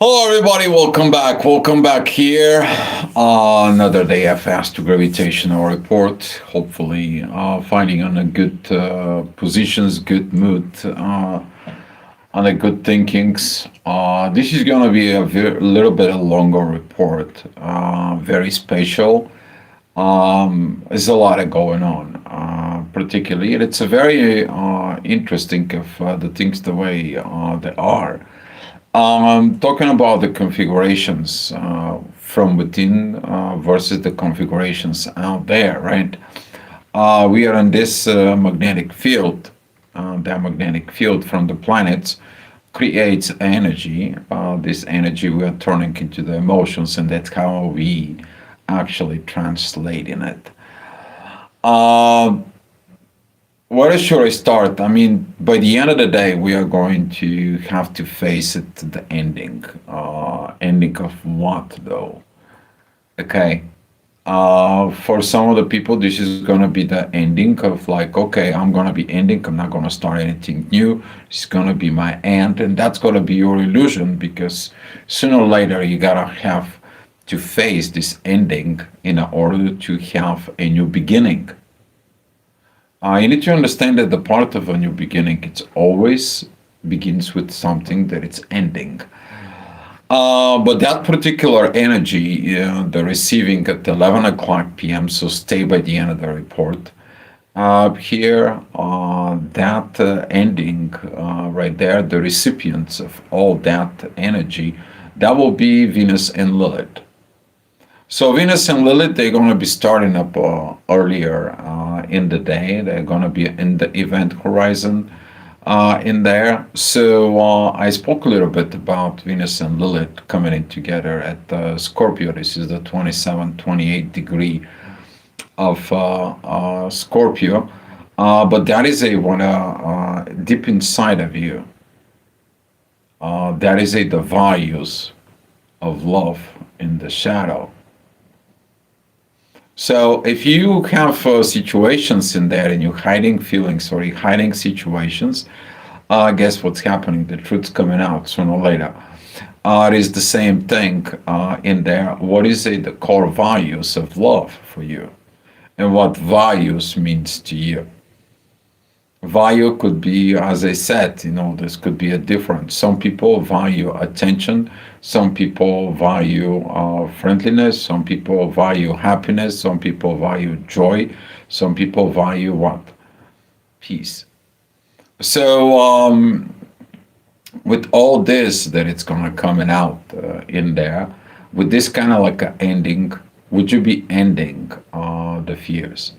Hello, everybody. Welcome back. Welcome back here. Another day of Astro Gravitational Report. Hopefully, finding on a good positions, good mood, on a good thinkings. This is going to be a little bit longer report. Very special. There's a lot of going on, particularly, and it's a very interesting of the things the way they are. Talking about the configurations from within versus the configurations out there, right? We are in this magnetic field. That magnetic field from the planets creates energy. This energy we are turning into the emotions, and that's how we actually translating it. Uh, where should I start? I mean, by the end of the day, we are going to have to face it to the ending. Ending of what, though? Okay. For some of the people, this is going to be the ending of like, okay, I'm going to be ending. I'm not going to start anything new. It's going to be my end. And that's going to be your illusion because sooner or later, you got to have to face this ending in order to have a new beginning. You need to understand that the part of a new beginning, it's always begins with something that it's ending. But that particular energy, the receiving at 11 o'clock p.m., so stay by the end of the report. Here, that ending right there, the recipients of all that energy, that will be Venus and Lilith. So Venus and Lilith, they're going to be starting up earlier in the day. They're going to be in the event horizon in there. So I spoke a little bit about Venus and Lilith coming in together at Scorpio. This is the 27, 28 degree of Scorpio. But that is a one deep inside of you. That is the values of love in the shadow. So if you have situations in there and you're hiding feelings or you're hiding situations, guess what's happening? The truth's coming out sooner or later. It is the same thing in there. What is the core values of love for you? And what values means to you? Value could be, as I said, this could be a different. Some people value attention. Some people value friendliness. Some people value happiness. Some people value joy. Some people value what? Peace. So, with all this that it's gonna coming out in there, with this kind of like a ending, would you be ending the fears?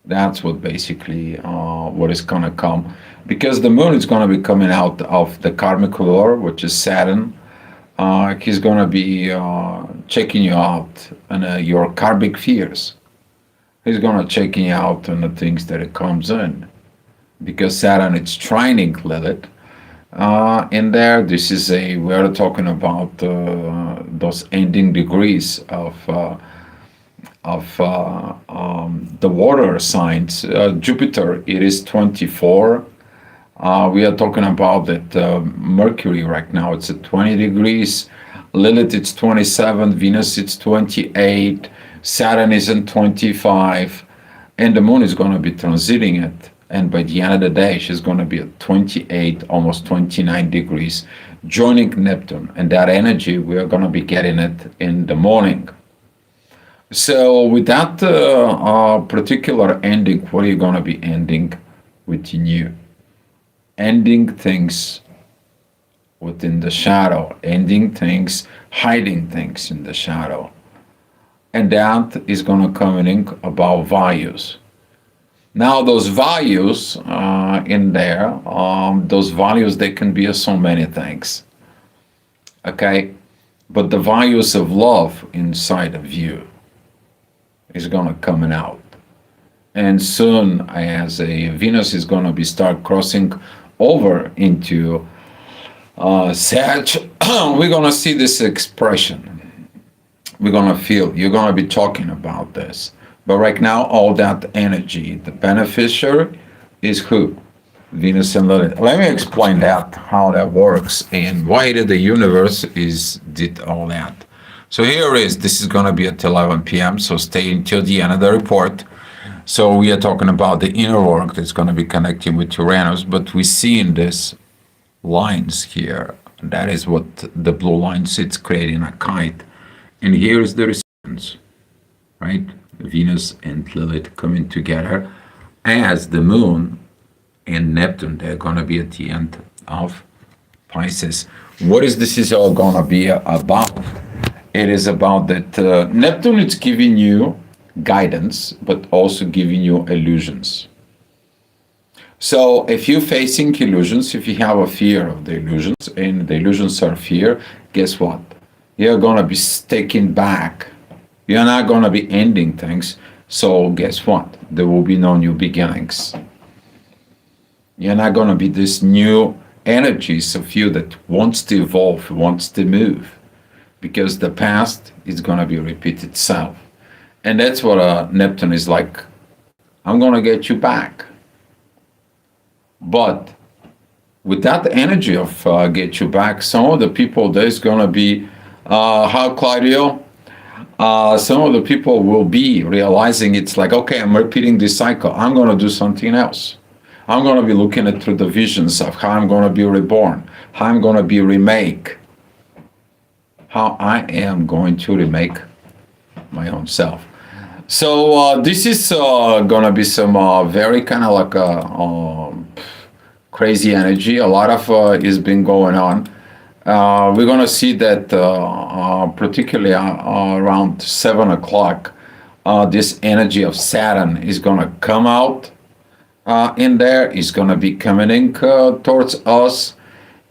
That's what basically what is gonna come, because the moon is gonna be coming out of the karmic ruler, which is Saturn. He's gonna be checking you out on your karmic fears. He's gonna checking you out on the things that it comes in, because Saturn it's trining Lilith. In there, this is we're talking about those ending degrees of the water signs. Jupiter, it is 24. We are talking about that Mercury right now, it's at 20 degrees. Lilith, it's 27. Venus, it's 28. Saturn is in 25. And the moon is going to be transiting it. And by the end of the day, she's going to be at 28, almost 29 degrees, joining Neptune. And that energy, we are going to be getting it in the morning. So with that particular ending, what are you going to be ending within you? Ending things within the shadow, ending things, hiding things in the shadow. And that is going to come in about values. Now those values in there, those values, they can be so many things. Okay? But the values of love inside of you is gonna coming out, and soon as a Venus is gonna be start crossing over into Sag, we're gonna see this expression. We're gonna feel. You're gonna be talking about this, but right now, all that energy, the beneficiary is who? Venus and Lilith. Let me explain that, how that works, and why did the universe is did all that. So here is, this is going to be at 11 p.m., so stay until the end of the report. So we are talking about the inner work that's going to be connecting with Uranus, but we see in this lines here, that is what the blue line sits, creating a kite. And here is the recipients, right? Venus and Lilith coming together as the moon and Neptune. They're going to be at the end of Pisces. What is this is all going to be about? It is about that Neptune is giving you guidance, but also giving you illusions. So if you're facing illusions, if you have a fear of the illusions, and the illusions are fear, guess what? You're going to be taken back. You're not going to be ending things. So guess what? There will be no new beginnings. You're not going to be this new energies of you that wants to evolve, wants to move, because the past is going to be repeat itself. And that's what Neptune is like. I'm going to get you back. But with that energy of get you back, some of the people, there's going to be, how Claudio? Some of the people will be realizing it's like, okay, I'm repeating this cycle. I'm going to do something else. I'm going to be looking at through the visions of how I'm going to be reborn, how I'm going to be remake, how I am going to remake my own self. So this is going to be some very kind of like a crazy energy. A lot of is been going on. We're going to see that particularly around 7 o'clock, this energy of Saturn is going to come out in there. Is going to be coming in towards us.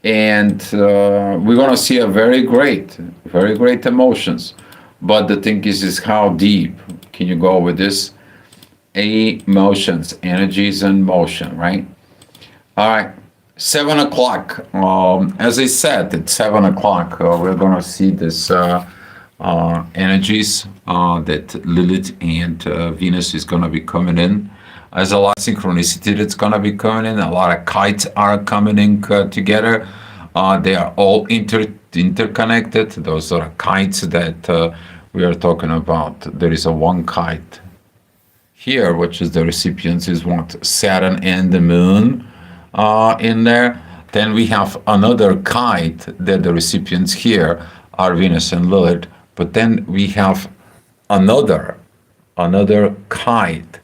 And we're going to see a very great emotions. But the thing is how deep can you go with this? Emotions, energies and motion, right? All right, 7 o'clock. As I said, at 7 o'clock, we're going to see this energies that Lilith and Venus is going to be coming in. There's a lot of synchronicity that's going to be coming in. A lot of kites are coming in together. They are all interconnected. Those are kites that we are talking about. There is a one kite here, which is the recipients is what? Saturn and the moon in there. Then we have another kite that the recipients here are Venus and Lilith. But then we have another kite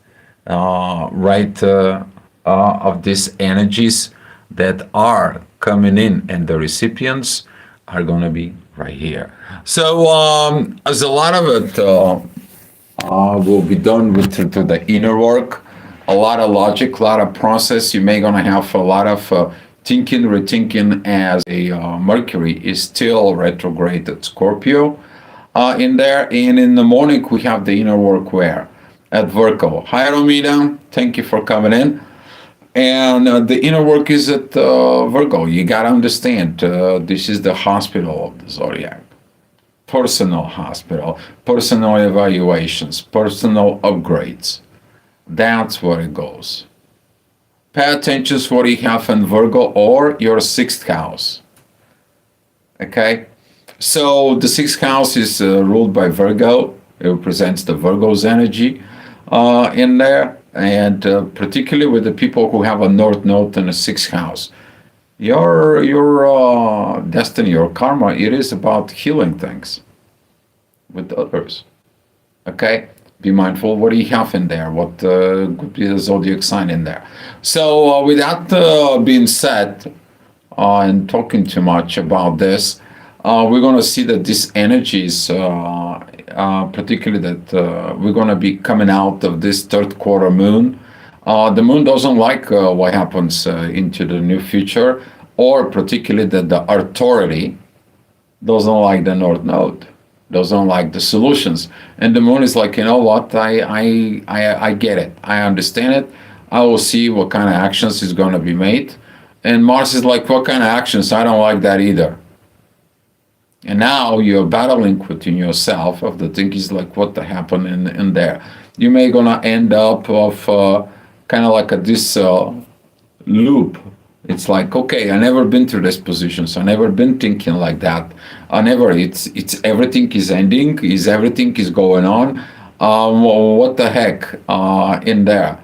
of these energies that are coming in, and the recipients are going to be right here. So as a lot of it will be done with to the inner work, a lot of logic, a lot of process. You may going to have a lot of thinking, rethinking, as a Mercury is still retrograde at Scorpio in there. And in the morning we have the inner work where at Virgo. Hi Romina, thank you for coming in. And the inner work is at Virgo. You got to understand, this is the hospital of the zodiac. Personal hospital, personal evaluations, personal upgrades. That's where it goes. Pay attention to what you have in Virgo or your sixth house. Okay? So the sixth house is ruled by Virgo. It represents the Virgo's energy in there. And particularly with the people who have a North Node in the sixth house, your destiny, your karma, it is about healing things with others. Okay, be mindful what you have in there, what could be the zodiac sign in there. So with that being said, and talking too much about this, we're going to see that these energies, particularly that we're going to be coming out of this third quarter moon. The moon doesn't like what happens into the new future, or particularly that the authority doesn't like the North Node, doesn't like the solutions. And the moon is like, you know what, I get it, I understand it, I will see what kind of actions is going to be made. And Mars is like, what kind of actions? I don't like that either. And now you're battling within yourself of the thing is like what happened in there. You may gonna end up of kind of like this loop. It's like, okay, I never been through these positions. I never been thinking like that. I never. It's everything is ending. Is everything is going on? What the heck in there?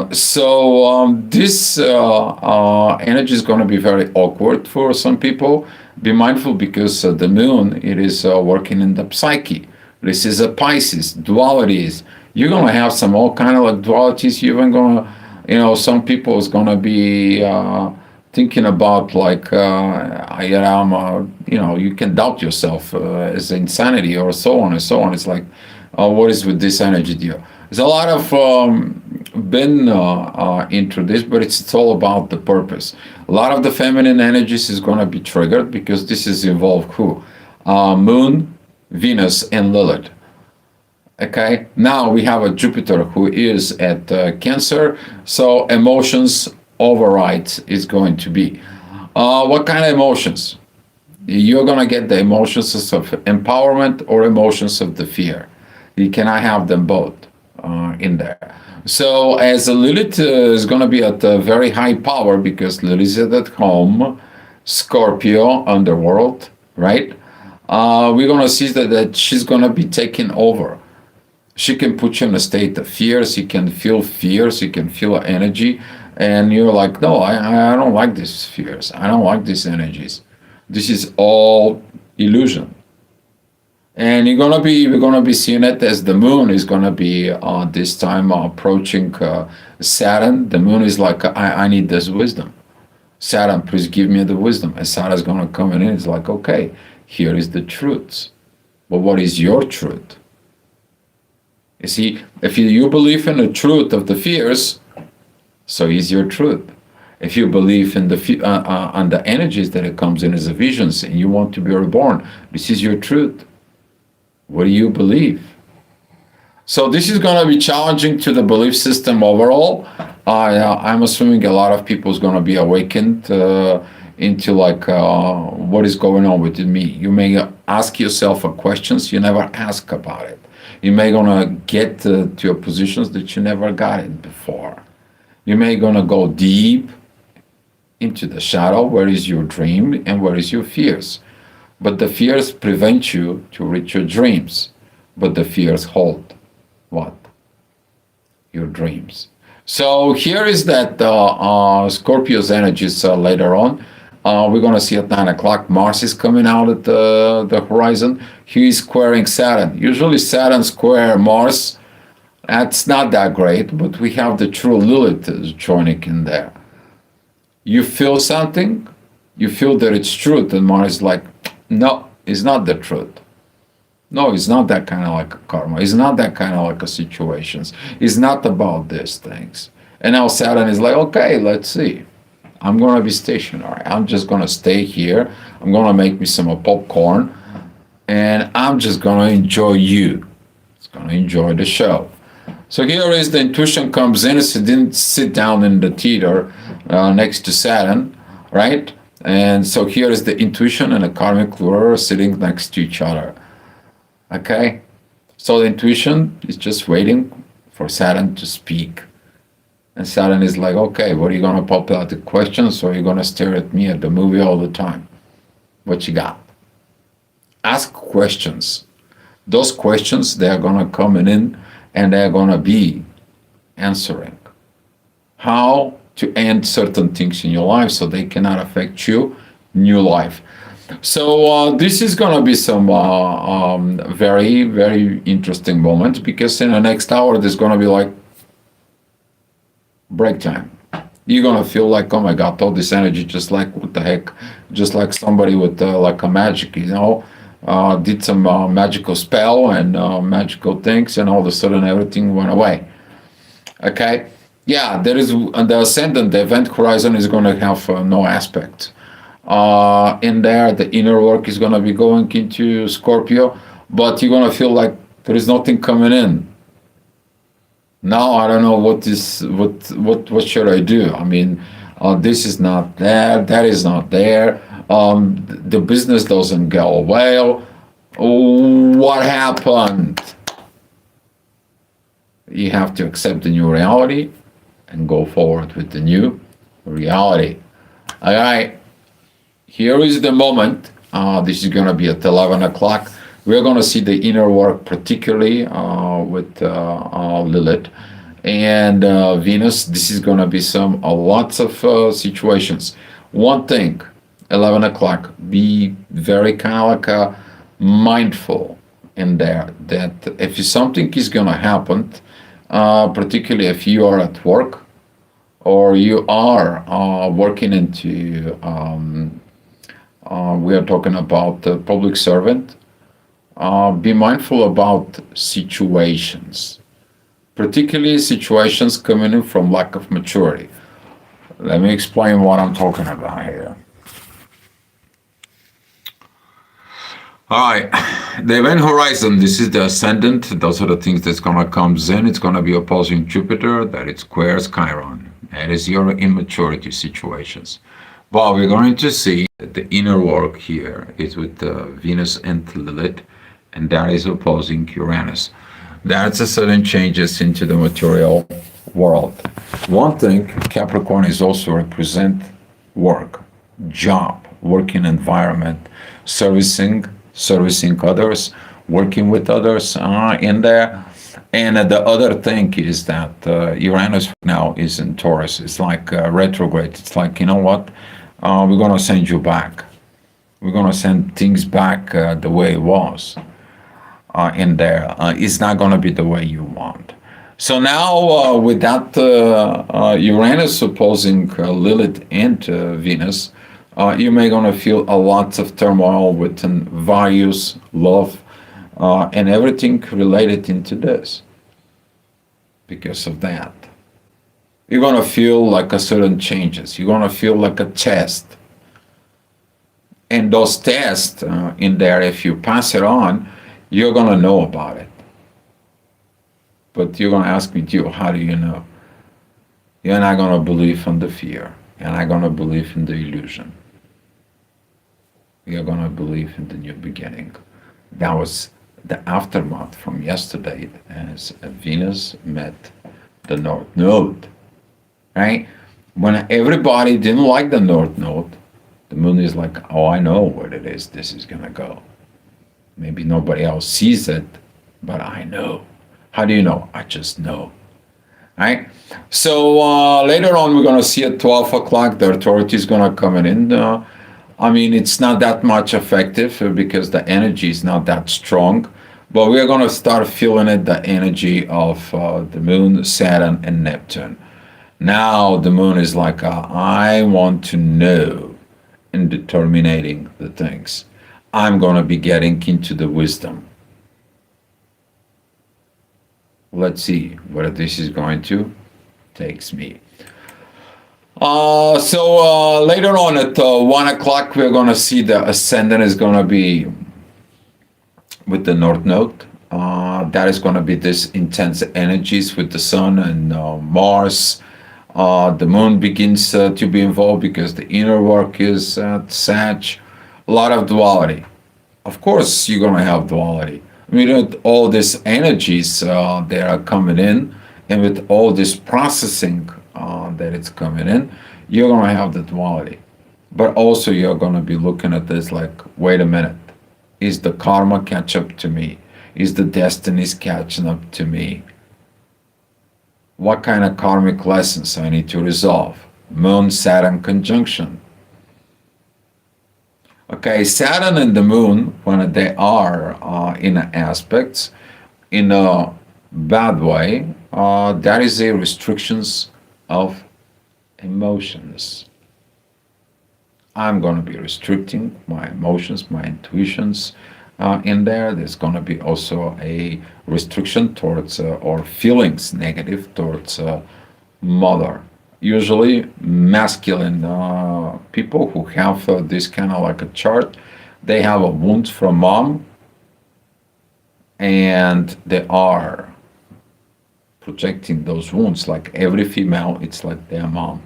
This energy is going to be very awkward for some people. Be mindful because the moon it is working in the psyche. This is a Pisces dualities. You're going to have some all kind of like dualities. You're even going to, some people is going to be thinking about like I am. You can doubt yourself as insanity or so on and so on. It's like, what is with this energy deal? There's a lot of been into this, but it's all about the purpose. A lot of the feminine energies is going to be triggered because this is involved who? Moon, Venus, and Lilith. Okay, now we have a Jupiter who is at Cancer, so emotions overrides is going to be. What kind of emotions? You're going to get the emotions of empowerment or emotions of the fear. You cannot have them both in there. So as Lilith is going to be at a very high power because Lilith is at home, Scorpio, underworld, right? We're going to see that she's going to be taking over. She can put you in a state of fears. You can feel fears. You can feel energy. And you're like, no, I don't like these fears. I don't like these energies. This is all illusion. And we're gonna be seeing it as the moon is gonna be this time approaching Saturn. The moon is like, I need this wisdom. Saturn, please give me the wisdom. And Saturn's gonna come in. It's like, okay, here is the truth. But what is your truth? You see, if you believe in the truth of the fears, so is your truth. If you believe in the energies that it comes in as a visions, and you want to be reborn, this is your truth. What do you believe? So this is going to be challenging to the belief system overall. I'm assuming a lot of people is going to be awakened into like what is going on within me. You may ask yourself a questions you never ask about it. You may gonna get to your positions that you never got in before. You may gonna go deep into the shadow. Where is your dream and where is your fears? But the fears prevent you to reach your dreams. But the fears hold what? Your dreams. So here is that Scorpio's energies later on. We're going to see at 9 o'clock, Mars is coming out at the horizon. He's squaring Saturn. Usually Saturn square Mars, that's not that great, but we have the true Lilith joining in there. You feel something, you feel that it's truth, and Mars is like, no, it's not the truth. No, it's not that kind of like a karma. It's not that kind of like a situations. It's not about these things. And now Saturn is like, okay, let's see. I'm going to be stationary. I'm just going to stay here. I'm going to make me some popcorn. And I'm just going to enjoy you. It's going to enjoy the show. So here is the intuition comes in. It didn't sit down in the theater next to Saturn, right? And so here is the intuition and the karmic ruler sitting next to each other. Okay? So the intuition is just waiting for Saturn to speak. And Saturn is like, okay, what are you going to pop out the questions, or are you going to stare at me at the movie all the time? What you got? Ask questions. Those questions, they're going to come in and they're going to be answering. How to end certain things in your life so they cannot affect you, new life. So this is going to be some very, very interesting moments, because in the next hour, there's going to be like break time. You're gonna feel like, oh my god, all this energy, just like what the heck, just like somebody with like a magic, did some magical spell and magical things, and all of a sudden everything went away. Okay, yeah, there is the ascendant, the event horizon is gonna have no aspect. In there, the inner work is gonna be going into Scorpio, but you're gonna feel like there is nothing coming in. Now I don't know what should I do. I mean, this is not there, that is not there. The business doesn't go well. What happened? You have to accept the new reality and go forward with the new reality. All right, here is the moment. This is going to be at 11 o'clock. We're going to see the inner work, particularly with Lilith and Venus. This is going to be some lots of situations. One thing, 11 o'clock, be very kind of like mindful in there that if something is going to happen, particularly if you are at work or you are working into, we are talking about the public servant, be mindful about situations, particularly situations coming in from lack of maturity. Let me explain what I'm talking about here. All right, the event horizon, this is the ascendant. Those are the things that's going to come in. It's going to be opposing Jupiter, that it squares Chiron. That is your immaturity situations. But we're going to see that the inner work here is with Venus and Lilith, and that is opposing Uranus. That's a sudden changes into the material world. One thing, Capricorn is also represent work, job, working environment, servicing others, working with others in there. And the other thing is that Uranus now is in Taurus. It's like retrograde. It's like, you know what? We're going to send you back. We're going to send things back the way it was in there. It's not going to be the way you want. So now with that Uranus opposing Lilith and Venus, you may going to feel a lot of turmoil within values, love, and everything related into this. Because of that, you're going to feel like a certain changes. You're going to feel like a test. And those tests in there, if you pass it on, you're going to know about it. But you're going to ask me, Gio, how do you know? You're not going to believe in the fear. You're not going to believe in the illusion. You're going to believe in the new beginning. That was the aftermath from yesterday as Venus met the North Node, right? When everybody didn't like the North Node, the moon is like, oh, I know what it is. This is going to go. Maybe nobody else sees it, but I know. How do you know? I just know. Right? So later on, we're going to see at 12 o'clock, the authority is going to come in. I mean, it's not that much effective because the energy is not that strong. But we're going to start feeling it, the energy of the moon, Saturn, and Neptune. Now the moon is like, I want to know in determining the things. I'm going to be getting into the wisdom. Let's see where this is going to take me. So later on at 1 o'clock, we're going to see the ascendant is going to be with the North Node. That is going to be this intense energies with the Sun and Mars. The Moon begins to be involved because the inner work is Sag. A lot of duality. Of course, you're going to have duality. I mean, with all these energies that are coming in, and with all this processing that it's coming in, you're going to have the duality. But also, you're going to be looking at this like, wait a minute, is the karma catch up to me? Is the destinies catching up to me? What kind of karmic lessons I need to resolve? Moon Saturn conjunction. Okay, Saturn and the Moon, when they are in aspects, in a bad way, that is a restrictions of emotions. I'm going to be restricting my emotions, my intuitions in there. There's going to be also a restriction towards or feelings negative towards mother. Usually masculine people who have this kind of like a chart, they have a wound from mom and they are projecting those wounds. Like every female, it's like their mom.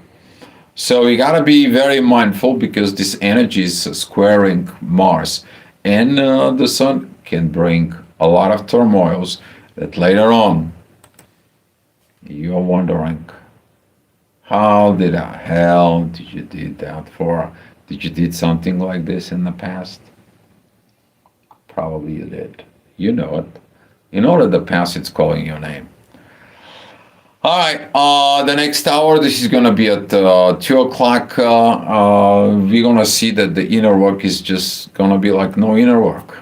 So you got to be very mindful because this energy is squaring Mars, and the Sun can bring a lot of turmoils that later on you're wondering, How did the hell did you did that for? Did you did something like this in the past? Probably you did. You know it. You know that the past is calling your name. All right. The next hour, this is gonna be at 2 o'clock. We're gonna see that the inner work is just gonna be like no inner work.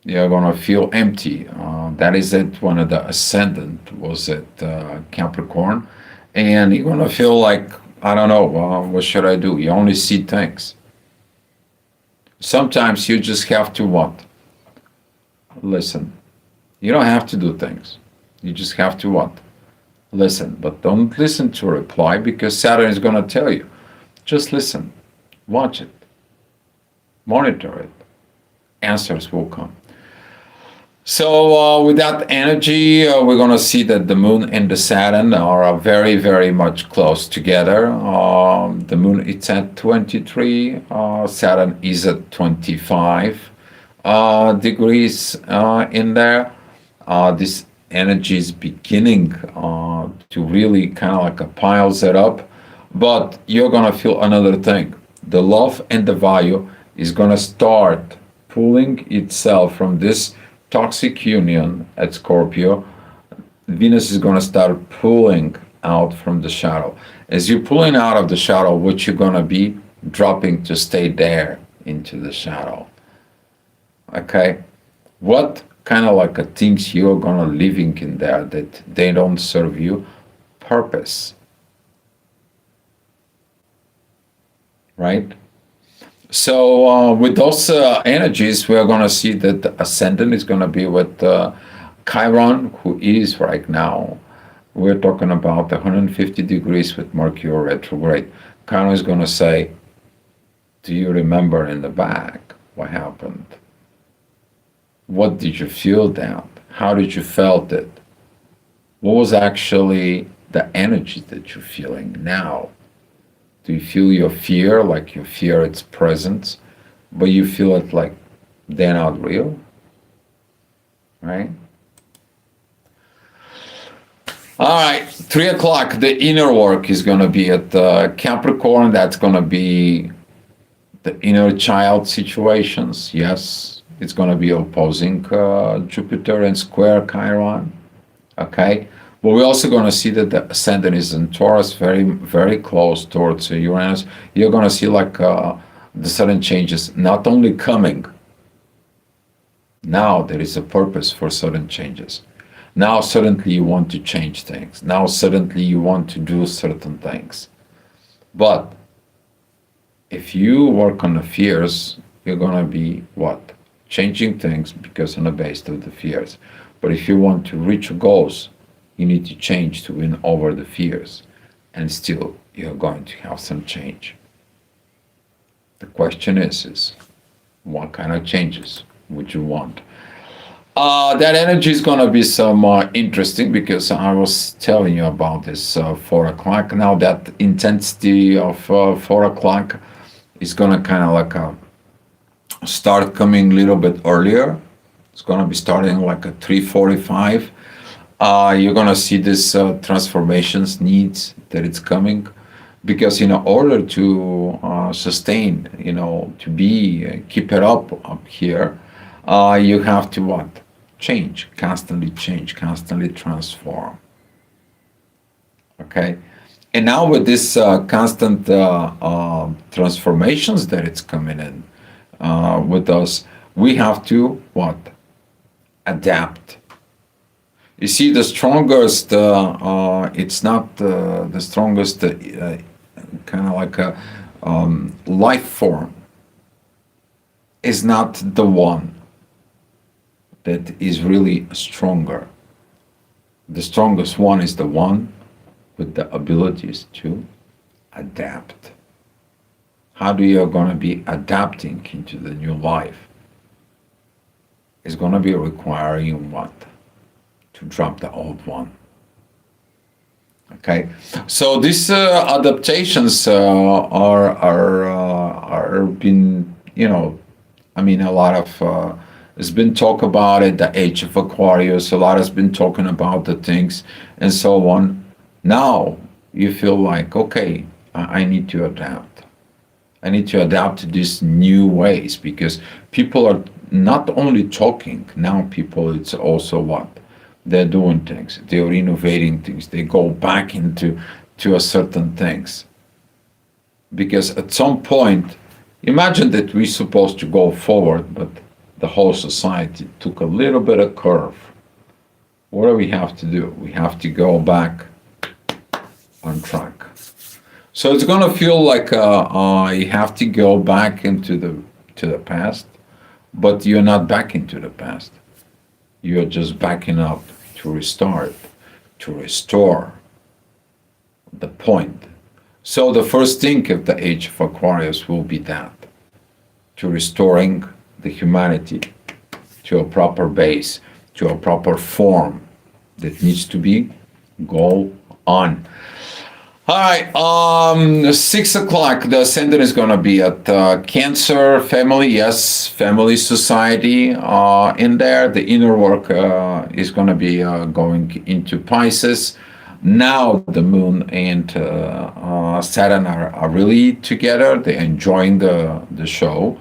You're gonna feel empty. That is it. One of the ascendant was at Capricorn, and you're gonna feel like I don't know. What should I do? You only see things. Sometimes you just have to what? Listen. You don't have to do things. You just have to what? Listen. But don't listen to a reply because Saturn is gonna tell you. Just listen. Watch it. Monitor it. Answers will come. So with that energy, we're going to see that the moon and the Saturn are very, very much close together. The moon is at 23, Saturn is at 25 degrees in there. This energy is beginning to really kind of like a piles it up, but you're going to feel another thing. The love and the value is going to start pulling itself from this toxic union at Scorpio. Venus is going to start pulling out from the shadow. As you're pulling out of the shadow, what you're going to be dropping to stay there into the shadow. Okay? What kind of like a things you're going to living in there that they don't serve you? Purpose. Right? So with those energies, we are going to see that the ascendant is going to be with Chiron, who is right now. We're talking about 150 degrees with Mercury retrograde. Chiron is going to say, do you remember in the back what happened? What did you feel that? How did you felt it? What was actually the energy that you're feeling now? Do you feel your fear, like you fear its presence, but you feel it like they're not real? Right? All right, 3 o'clock, the inner work is going to be at Capricorn. That's going to be the inner child situations. Yes, it's going to be opposing Jupiter and square Chiron. Okay? But we're also going to see that the ascendant is in Taurus, very, very close towards Uranus. You're going to see like the sudden changes not only coming, now there is a purpose for sudden changes. Now suddenly you want to change things. Now suddenly you want to do certain things. But if you work on the fears, you're going to be what? Changing things because on the base of the fears. But if you want to reach your goals, you need to change to win over the fears, and still you're going to have some change. The question is what kind of changes would you want? That energy is going to be some interesting because I was telling you about this 4 o'clock. Now that intensity of 4 o'clock is going to kind of like start coming a little bit earlier. It's going to be starting like at 3:45. You're going to see this transformations needs that it's coming because in order to sustain, to be, keep it up here, you have to what? Change, constantly transform. Okay? And now with this constant transformations that it's coming in with us, we have to what? Adapt. You see, the strongest, it's not the strongest kind of like a life form is not the one that is really stronger. The strongest one is the one with the abilities to adapt. How do you going to be adapting into the new life? It's going to be requiring what? To drop the old one. Okay, so these adaptations are been I mean a lot of there's been talk about it. The age of Aquarius, a lot has been talking about the things and so on. Now You feel like, okay, I need to adapt. I need to adapt to these new ways because people are not only talking now. People, it's also what they're doing things. They're innovating things. They go back into to a certain things because at some point, imagine that we're supposed to go forward, but the whole society took a little bit of curve. What do we have to do? We have to go back on track. So it's gonna feel like you have to go back into the past, but you're not back into the past. You're just backing up to restart, to restore the point. So the first thing of the age of Aquarius will be that, to restoring the humanity to a proper base, to a proper form that needs to be go on. All right, 6 o'clock, the ascendant is going to be at Cancer, family, yes, family, society in there. The inner work is going to be going into Pisces. Now the moon and Saturn are really together. They're enjoying the show.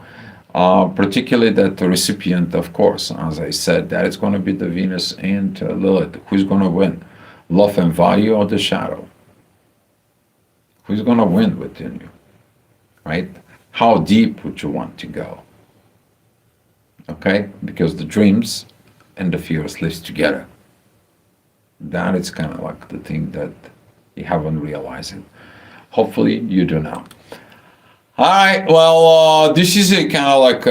Particularly that the recipient, of course, as I said, that is going to be the Venus and Lilith. Who's going to win? Love and value or the shadow? Who's going to win within you, right? How deep would you want to go? Okay, because the dreams and the fears live together. That is kind of like the thing that you haven't realized it. Hopefully you do now. All right, well, this is a kind of like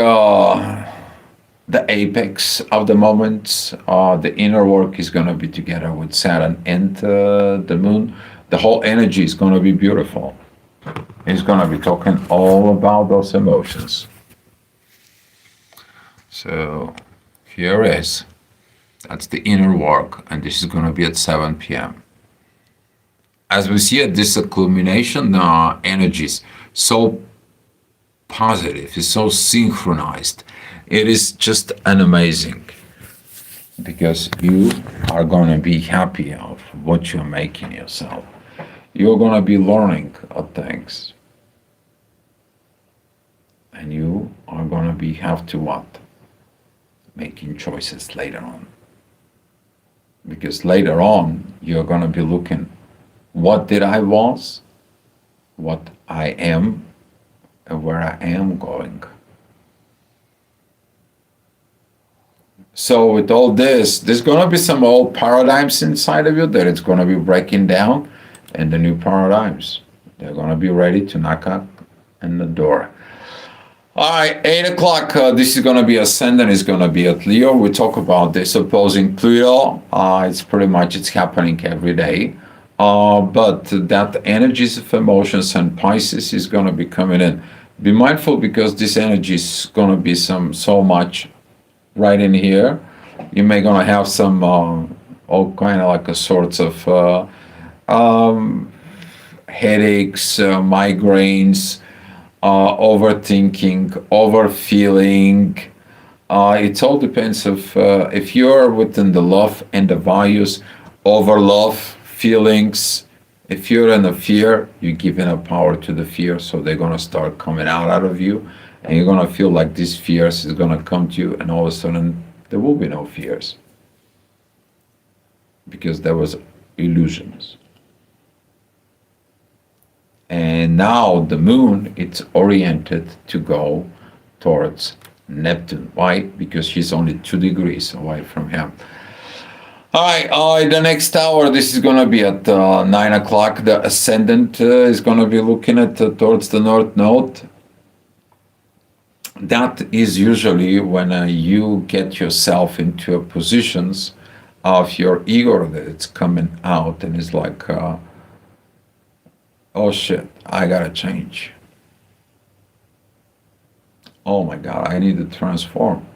the apex of the moment. The inner work is going to be together with Saturn and the moon. The whole energy is going to be beautiful. It's going to be talking all about those emotions. So here is, that's the inner work, and this is going to be at 7 p.m. As we see it, this culmination energies so positive, it's so synchronized. It is just an amazing, because you are going to be happy of what you're making yourself. You're going to be learning of things, and you are going to be have to what? Making choices later on, because later on you're going to be looking, what did I was, what I am, and where I am going. So with all this, there's going to be some old paradigms inside of you that it's going to be breaking down, and the new paradigms, they're going to be ready to knock on the door. All right, 8 o'clock, this is going to be ascendant, is going to be at Leo. We talk about this opposing Pluto. It's pretty much, it's happening every day. But that energies of emotions and Pisces is going to be coming in. Be mindful, because this energy is going to be so much right in here. You may going to have some all kind of like a sorts of headaches, migraines, overthinking, overfeeling. It all depends of if you're within the love and the values, over love, feelings. If you're in a fear, you're giving up power to the fear, so they're gonna start coming out of you, and you're gonna feel like these fears is gonna come to you, and all of a sudden there will be no fears, because there was illusions. And now the moon, it's oriented to go towards Neptune. Why? Because she's only 2 degrees away from him. All right, the next hour, this is going to be at 9 o'clock. The ascendant is going to be looking at towards the North Node. That is usually when you get yourself into positions of your ego that's coming out, and it's like, oh shit, I gotta change. Oh my God, I need to transform.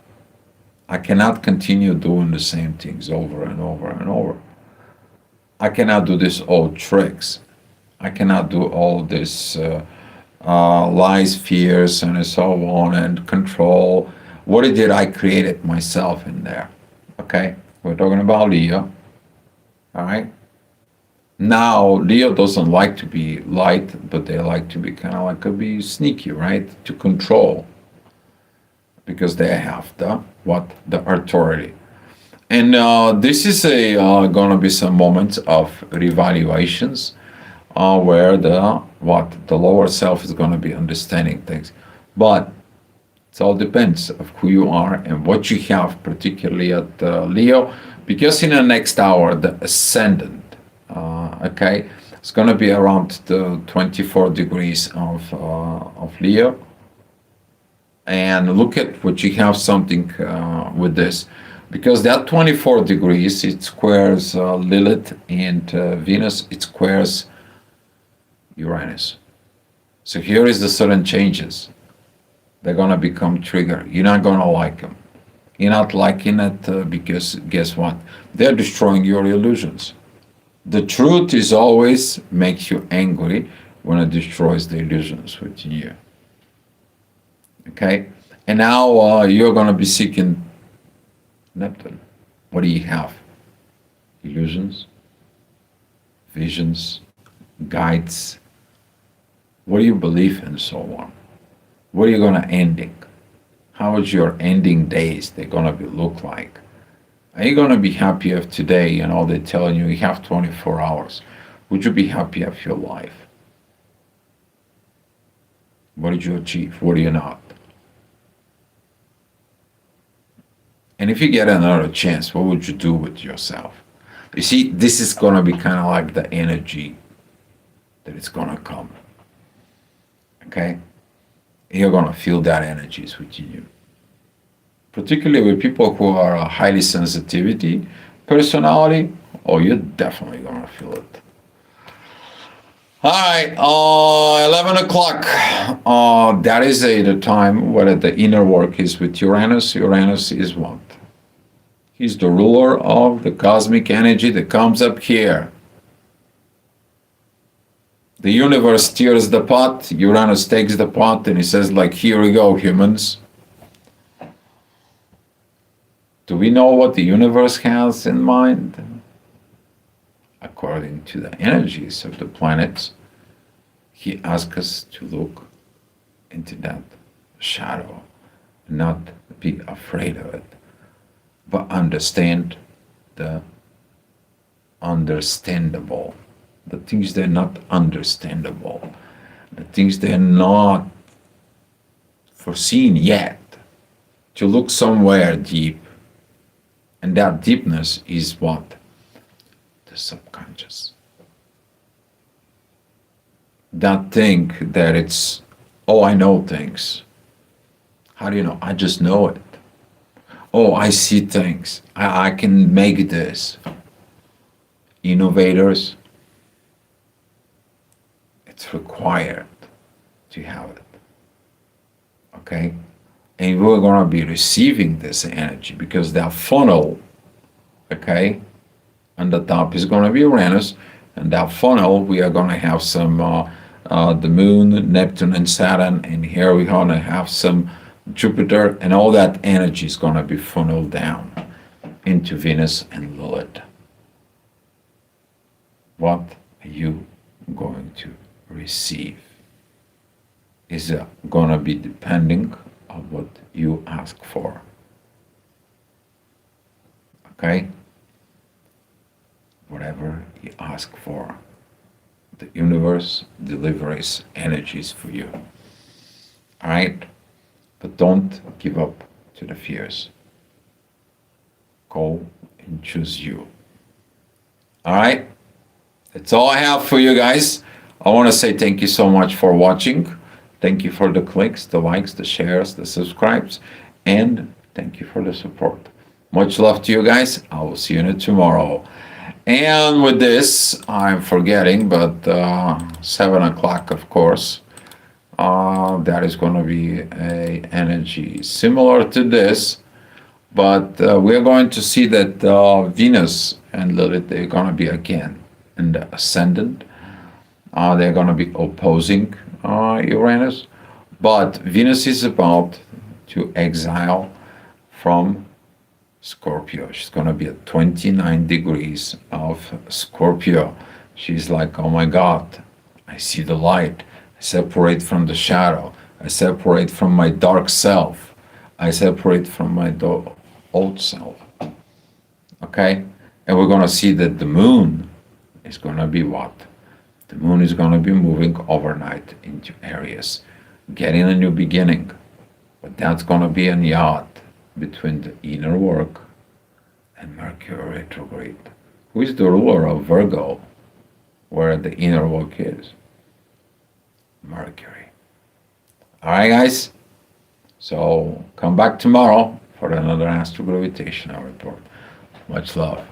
I cannot continue doing the same things over and over and over. I cannot do these old tricks. I cannot do all this lies, fears, and so on, and control. What did I create it myself in there? Okay, we're talking about Leo. All right. Now, Leo doesn't like to be light, but they like to be kind of like to be sneaky, right? To control, because they have the authority. And this is a gonna be some moments of revaluations, where the lower self is gonna be understanding things, but it all depends of who you are and what you have, particularly at Leo, because in the next hour the ascendant, okay, it's gonna be around the 24 degrees of Leo, and look at what you have something with this, because that 24 degrees, it squares Lilith, and Venus, it squares Uranus. So here is the sudden changes. They're gonna become trigger. You're not gonna like them. You're not liking it because guess what? They're destroying your illusions. The truth is always makes you angry when it destroys the illusions within you. Okay? And now you're gonna be seeking Neptune. What do you have? Illusions, visions, guides. What do you believe in, so on? What are you gonna ending? How is your ending days? They're gonna be look like? Are you gonna be happy of today? You know, they're telling you have 24 hours. Would you be happy of your life? What did you achieve? What are you not? And if you get another chance, what would you do with yourself? You see, this is gonna be kind of like the energy that it's gonna come. Okay? You're gonna feel that energy is within you. Particularly with people who are a highly sensitivity personality, oh, you're definitely gonna feel it. All right, 11 o'clock. That is the time where the inner work is with Uranus. Uranus is what? He's the ruler of the cosmic energy that comes up here. The universe steers the pot, Uranus takes the pot, and he says, like, here we go, humans. Do we know what the universe has in mind? According to the energies of the planets, he asks us to look into that shadow, not be afraid of it, but understand the understandable, the things that are not understandable, the things that are not foreseen yet, to look somewhere deep. And that deepness is what? The subconscious. That thing that it's, oh, I know things. How do you know? I just know it. Oh, I see things. I can make this. Innovators, it's required to have it. Okay? And we're going to be receiving this energy because that funnel, okay, on the top is going to be Uranus, and that funnel we are going to have some the moon, Neptune, and Saturn, and here we're going to have some Jupiter, and all that energy is going to be funneled down into Venus and Lilith. What are you going to receive? Is going to be depending on what you ask for. Okay? Whatever you ask for, the universe delivers energies for you. All right? But don't give up to the fears. Go and choose you. All right? That's all I have for you guys. I want to say thank you so much for watching. Thank you for the clicks, the likes, the shares, the subscribes, and thank you for the support. Much love to you guys. I will see you tomorrow. And with this, I'm forgetting, but 7 o'clock, of course, that is going to be a energy similar to this, but we're going to see that Venus and Lilith, they're going to be again in the ascendant. They're going to be opposing Uranus, but Venus is about to exile from Scorpio. She's going to be at 29 degrees of Scorpio. She's like, oh my God, I see the light. I separate from the shadow. I separate from my dark self. I separate from my old self. Okay? And we're going to see that the moon is going to be what? The moon is going to be moving overnight into Aries, getting a new beginning. But that's going to be a yacht between the inner work and Mercury retrograde, who is the ruler of Virgo, where the inner work is. Mercury. All right, guys. So come back tomorrow for another astrogravitational report. Much love.